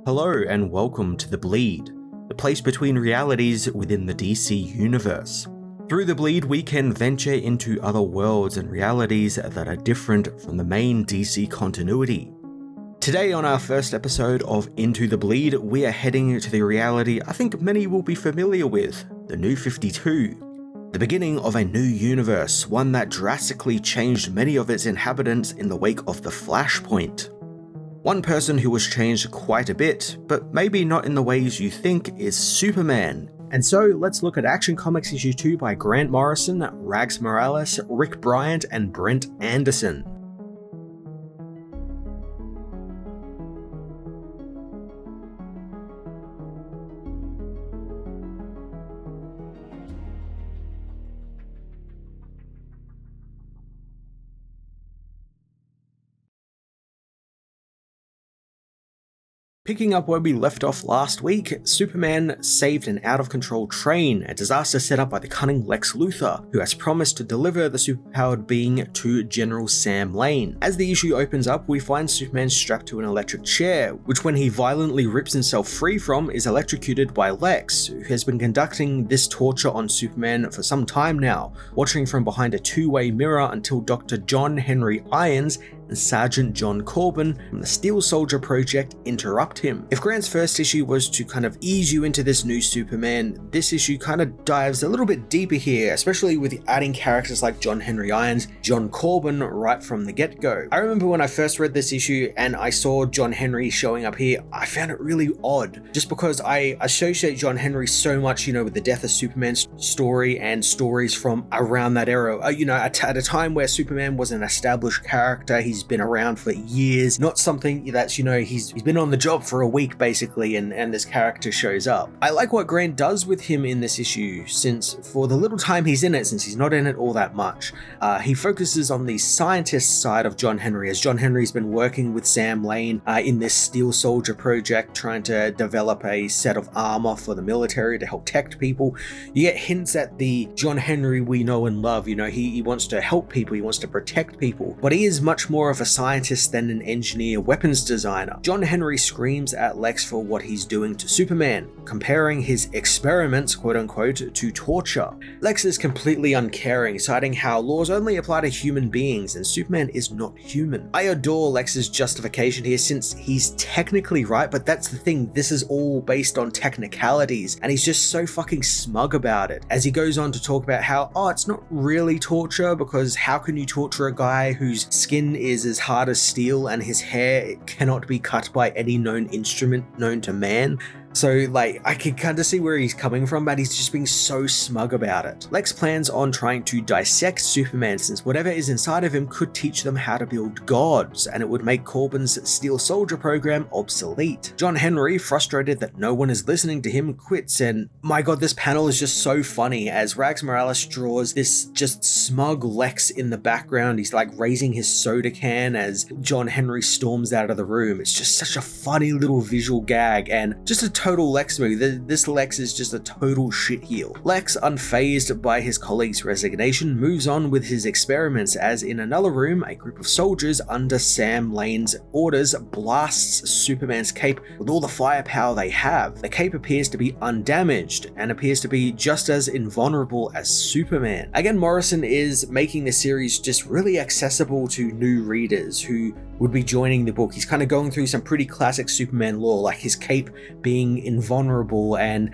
Hello and welcome to The Bleed, the place between realities within the DC universe. Through The Bleed, we can venture into other worlds and realities that are different from the main DC continuity. Today on our first episode of Into the Bleed, we are heading to the reality I think many will be familiar with, the New 52. The beginning of a new universe, one that drastically changed many of its inhabitants in the wake of the Flashpoint. One person who was changed quite a bit, but maybe not in the ways you think, is Superman. And so let's look at Action Comics issue 2 by Grant Morrison, Rags Morales, Rick Bryant, and Brent Anderson. Picking up where we left off last week, Superman saved an out-of-control train, a disaster set up by the cunning Lex Luthor, who has promised to deliver the superpowered being to General Sam Lane. As the issue opens up, we find Superman strapped to an electric chair, which when he violently rips himself free from, is electrocuted by Lex, who has been conducting this torture on Superman for some time now, watching from behind a two-way mirror until Dr. John Henry Irons and Sergeant John Corbin from the Steel Soldier Project interrupt him. If Grant's first issue was to kind of ease you into this new Superman, this issue kind of dives a little bit deeper here, especially with adding characters like John Henry Irons, John Corbin right from the get-go. I remember when I first read this issue and I saw John Henry showing up here, I found it really odd, just because I associate John Henry so much, with the death of Superman's story and stories from around that era. At a time where Superman was an established character, he's been around for years, not something that's, he's been on the job for a week basically, and this character shows up. I like what Grant does with him in this issue, since for the little time he's in it, since he's not in it all that much, he focuses on the scientist side of John Henry, as John Henry's been working with Sam Lane in this Steel Soldier project, trying to develop a set of armor for the military to help protect people. You get hints at the John Henry we know and love. He wants to help people, he wants to protect people, but he is much more of a scientist than an engineer weapons designer. John Henry screams at Lex for what he's doing to Superman, comparing his experiments, quote unquote, to torture. Lex is completely uncaring, citing how laws only apply to human beings and Superman is not human. I adore Lex's justification here, since he's technically right, but that's the thing, this is all based on technicalities, and he's just so fucking smug about it, as he goes on to talk about how, it's not really torture, because how can you torture a guy whose skin is as hard as steel and his hair cannot be cut by any known instrument known to man? So, I can kind of see where he's coming from, but he's just being so smug about it. Lex plans on trying to dissect Superman, since whatever is inside of him could teach them how to build gods, and it would make Corbin's Steel Soldier program obsolete. John Henry, frustrated that no one is listening to him, quits, and my god, this panel is just so funny, as Rags Morales draws this just smug Lex in the background. He's raising his soda can as John Henry storms out of the room. It's just such a funny little visual gag, and just a total Lex movie. This Lex is just a total shitheel. Lex, unfazed by his colleague's resignation, moves on with his experiments, as in another room, a group of soldiers under Sam Lane's orders blasts Superman's cape with all the firepower they have. The cape appears to be undamaged and appears to be just as invulnerable as Superman. Again, Morrison is making the series just really accessible to new readers who would be joining the book. He's kind of going through some pretty classic Superman lore, like his cape being invulnerable and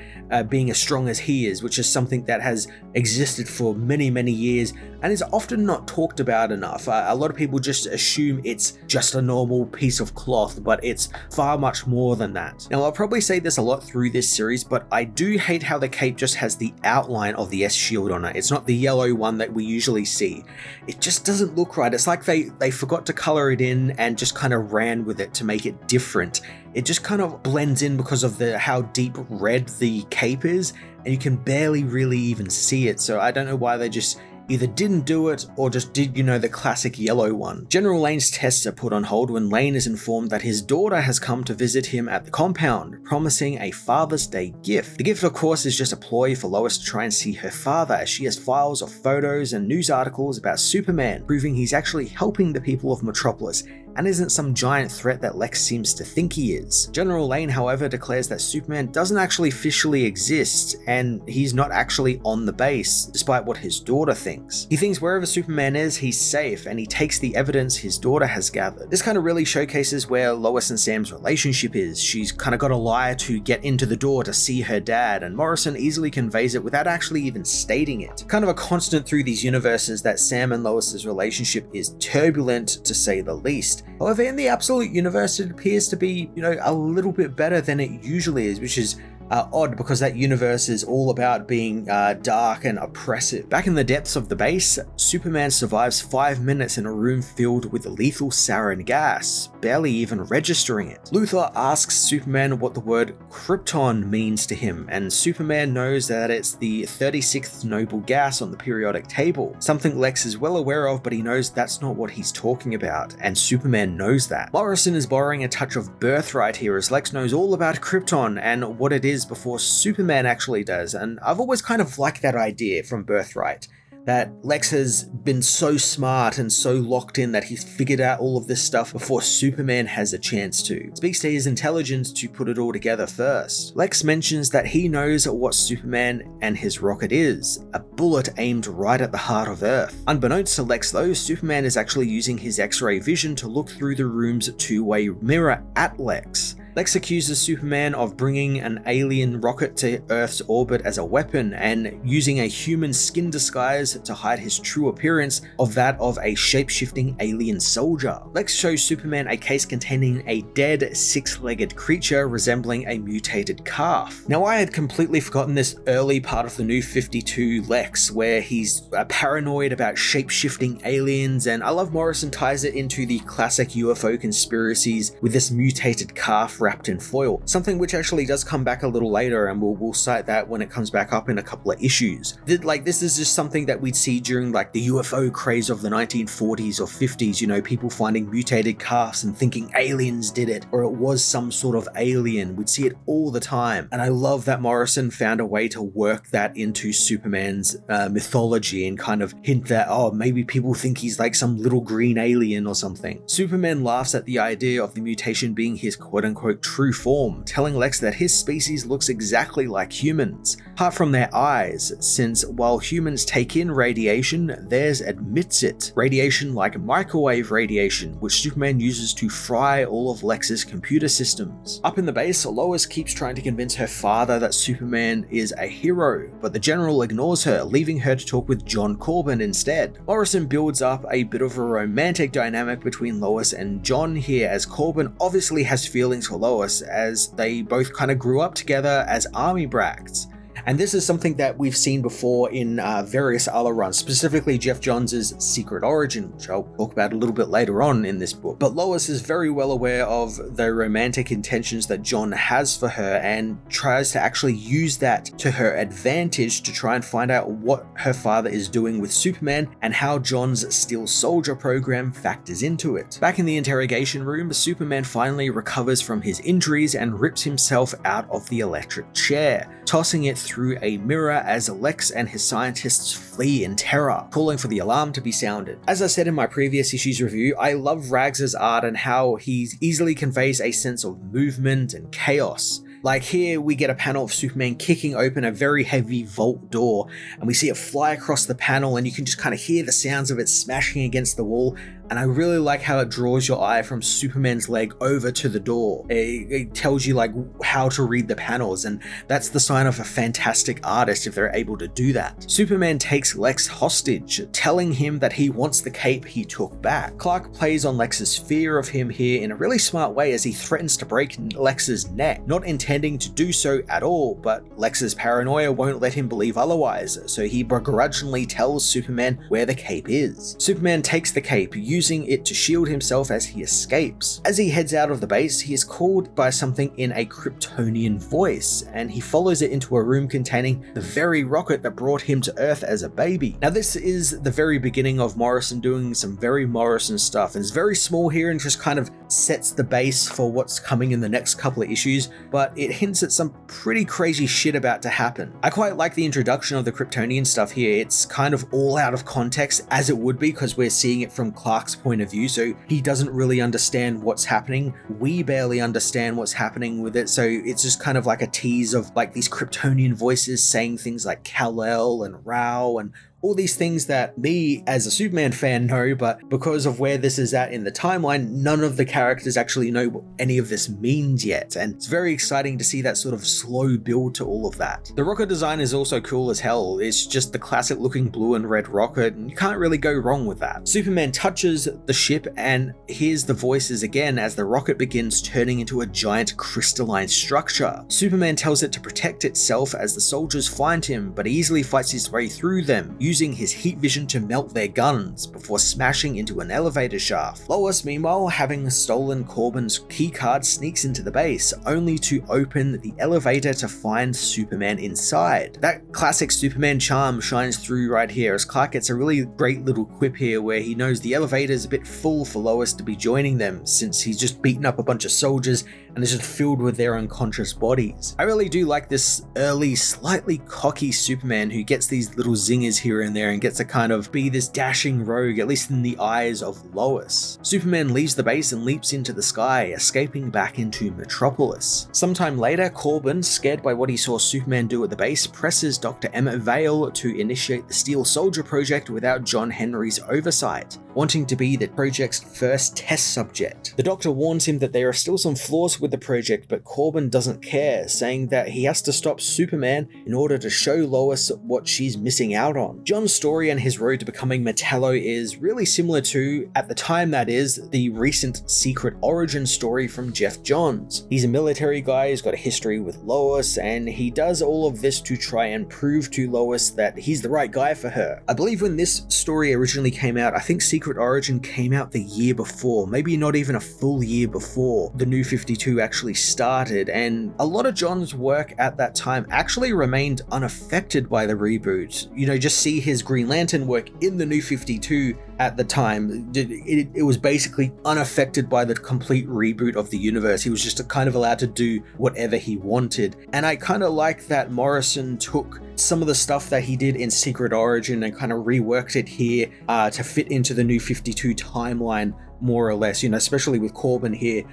being as strong as he is, which is something that has existed for many, many years and is often not talked about enough. A lot of people just assume it's just a normal piece of cloth, but it's far much more than that. Now, I'll probably say this a lot through this series, but I do hate how the cape just has the outline of the S shield on it. It's not the yellow one that we usually see. It just doesn't look right. It's like they forgot to color it in and just kind of ran with it to make it different. It just kind of blends in because of how deep red the cape is, and you can barely really even see it. So I don't know why they just either didn't do it or just did, the classic yellow one. General Lane's tests are put on hold when Lane is informed that his daughter has come to visit him at the compound, promising a Father's Day gift. The gift, of course, is just a ploy for Lois to try and see her father, as she has files of photos and news articles about Superman, proving he's actually helping the people of Metropolis, and isn't some giant threat that Lex seems to think he is. General Lane, however, declares that Superman doesn't actually officially exist, and he's not actually on the base, despite what his daughter thinks. He thinks wherever Superman is, he's safe, and he takes the evidence his daughter has gathered. This kind of really showcases where Lois and Sam's relationship is. She's kind of got to lie to get into the door to see her dad, and Morrison easily conveys it without actually even stating it. Kind of a constant through these universes that Sam and Lois's relationship is turbulent, to say the least. However, in the Absolute Universe, it appears to be, a little bit better than it usually is, which is odd because that universe is all about being dark and oppressive. Back in the depths of the base, Superman survives 5 minutes in a room filled with lethal sarin gas, barely even registering it. Luthor asks Superman what the word Krypton means to him, and Superman knows that it's the 36th noble gas on the periodic table, something Lex is well aware of, but he knows that's not what he's talking about, and Superman knows that. Morrison is borrowing a touch of Birthright here, as Lex knows all about Krypton and what it is before Superman actually does, and I've always kind of liked that idea from Birthright, that Lex has been so smart and so locked in that he's figured out all of this stuff before Superman has a chance to. It speaks to his intelligence to put it all together first. Lex mentions that he knows what Superman and his rocket is, a bullet aimed right at the heart of Earth. Unbeknownst to Lex though, Superman is actually using his X-ray vision to look through the room's two-way mirror at Lex. Lex accuses Superman of bringing an alien rocket to Earth's orbit as a weapon and using a human skin disguise to hide his true appearance of that of a shape-shifting alien soldier. Lex shows Superman a case containing a dead, six-legged creature resembling a mutated calf. Now, I had completely forgotten this early part of the New 52 Lex, where he's paranoid about shape-shifting aliens, and I love Morrison ties it into the classic UFO conspiracies with this mutated calf wrapped in foil, something which actually does come back a little later, and we'll cite that when it comes back up in a couple of issues. This is just something that we'd see during the UFO craze of the 1940s or 50s, people finding mutated calves and thinking aliens did it, or it was some sort of alien. We'd see it all the time, and I love that Morrison found a way to work that into Superman's mythology and kind of hint that, maybe people think he's like some little green alien or something. Superman laughs at the idea of the mutation being his quote-unquote true form, telling Lex that his species looks exactly like humans, apart from their eyes, since while humans take in radiation, theirs emits it. Radiation like microwave radiation, which Superman uses to fry all of Lex's computer systems. Up in the base, Lois keeps trying to convince her father that Superman is a hero, but the general ignores her, leaving her to talk with John Corbin instead. Morrison builds up a bit of a romantic dynamic between Lois and John here, as Corbin obviously has feelings for Lois, as they both kind of grew up together as army brats. And this is something that we've seen before in various other runs, specifically Jeff Johns' Secret Origin, which I'll talk about a little bit later on in this book. But Lois is very well aware of the romantic intentions that John has for her and tries to actually use that to her advantage to try and find out what her father is doing with Superman and how John's Steel Soldier program factors into it. Back in the interrogation room, Superman finally recovers from his injuries and rips himself out of the electric chair, tossing it through a mirror as Lex and his scientists flee in terror, calling for the alarm to be sounded. As I said in my previous issue's review, I love Rags' art and how he easily conveys a sense of movement and chaos. Like here, we get a panel of Superman kicking open a very heavy vault door, and we see it fly across the panel, and you can just kind of hear the sounds of it smashing against the wall. And I really like how it draws your eye from Superman's leg over to the door. It tells you how to read the panels, and that's the sign of a fantastic artist if they're able to do that. Superman takes Lex hostage, telling him that he wants the cape he took back. Clark plays on Lex's fear of him here in a really smart way, as he threatens to break Lex's neck, not intending to do so at all, but Lex's paranoia won't let him believe otherwise, so he begrudgingly tells Superman where the cape is. Superman takes the cape, using it to shield himself as he escapes. As he heads out of the base, he is called by something in a Kryptonian voice, and he follows it into a room containing the very rocket that brought him to Earth as a baby. Now, this is the very beginning of Morrison doing some very Morrison stuff, and it's very small here and just kind of sets the base for what's coming in the next couple of issues, but it hints at some pretty crazy shit about to happen. I quite like the introduction of the Kryptonian stuff here. It's kind of all out of context, as it would be, because we're seeing it from Clark Clark's point of view, so he doesn't really understand what's happening. We barely understand what's happening with it, so it's just kind of like a tease of like these Kryptonian voices saying things like Kal-El and Rao and all these things that me as a Superman fan know, but because of where this is at in the timeline, none of the characters actually know what any of this means yet, and it's very exciting to see that sort of slow build to all of that. The rocket design is also cool as hell. It's just the classic looking blue and red rocket, and you can't really go wrong with that. Superman touches the ship and hears the voices again as the rocket begins turning into a giant crystalline structure. Superman tells it to protect itself as the soldiers find him, but he easily fights his way through them, using his heat vision to melt their guns before smashing into an elevator shaft. Lois, meanwhile, having stolen Corbin's keycard, sneaks into the base, only to open the elevator to find Superman inside. That classic Superman charm shines through right here, as Clark gets a really great little quip here where he knows the elevator is a bit full for Lois to be joining them, since he's just beaten up a bunch of soldiers and is just filled with their unconscious bodies. I really do like this early, slightly cocky Superman who gets these little zingers here and there and gets to kind of be this dashing rogue, at least in the eyes of Lois. Superman leaves the base and leaps into the sky, escaping back into Metropolis. Sometime later, Corbin, scared by what he saw Superman do at the base, presses Dr. Emmett Vale to initiate the Steel Soldier project without John Henry's oversight, wanting to be the project's first test subject. The Doctor warns him that there are still some flaws with the project, but Corbin doesn't care, saying that he has to stop Superman in order to show Lois what she's missing out on. John's story and his road to becoming Metallo is really similar to, at the time that is, the recent Secret Origin story from Jeff Johns. He's a military guy who's got a history with Lois, and he does all of this to try and prove to Lois that he's the right guy for her. I believe when this story originally came out, I think Secret Origin came out the year before, maybe not even a full year before the New 52 actually started, and a lot of John's work at that time actually remained unaffected by the reboot. You know, just see his Green Lantern work in the New 52 at the time. It was basically unaffected by the complete reboot of the universe. He was just kind of allowed to do whatever he wanted. And I kind of like that Morrison took some of the stuff that he did in Secret Origin and kind of reworked it here to fit into the New 52 timeline, more or less, you know, especially with Corbin here,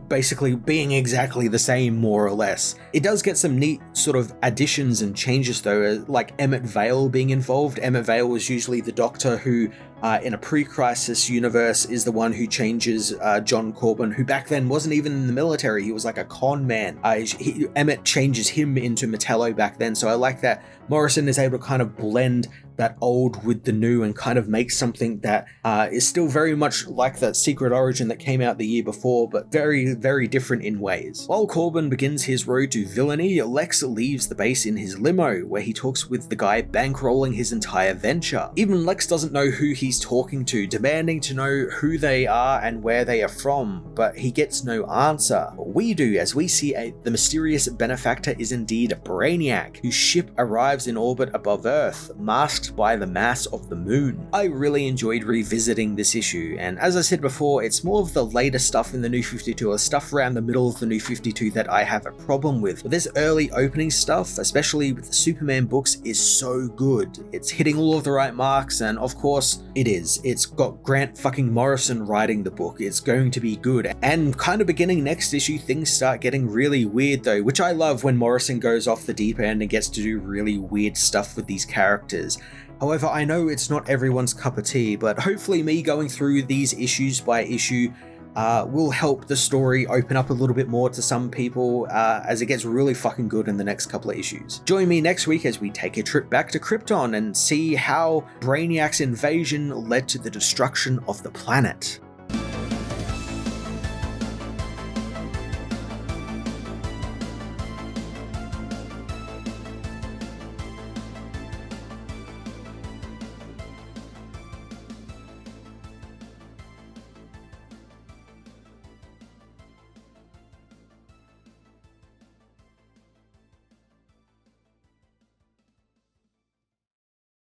basically being exactly the same, more or less. It does get some neat sort of additions and changes though, like Emmett Vale being involved. Emmett Vale was usually the Doctor who, in a pre-crisis universe, is the one who changes John Corbin, who back then wasn't even in the military. He was like a con man. Emmett changes him into Metallo back then, so I like that Morrison is able to kind of blend that old with the new and kind of make something that is still very much like that Secret Origin that came out the year before, but very, very different in ways. While Corbin begins his road to villainy, Lex leaves the base in his limo, where he talks with the guy bankrolling his entire venture. Even Lex doesn't know who he's talking to, demanding to know who they are and where they are from, but he gets no answer. We do, as we see the mysterious benefactor is indeed Brainiac, whose ship arrives in orbit above Earth, masked by the mass of the moon. I really enjoyed revisiting this issue, and as I said before, it's more of the later stuff in the New 52, or stuff around the middle of the New 52 that I have a problem with. But this early opening stuff, especially with the Superman books, is so good. It's hitting all of the right marks, and of course, it's got Grant fucking Morrison writing the book. It's going to be good. And kind of beginning next issue, things start getting really weird though, which I love when Morrison goes off the deep end and gets to do really weird stuff with these characters. However, I know it's not everyone's cup of tea, but hopefully me going through these issues by issue will help the story open up a little bit more to some people as it gets really fucking good in the next couple of issues. Join me next week as we take a trip back to Krypton and see how Brainiac's invasion led to the destruction of the planet.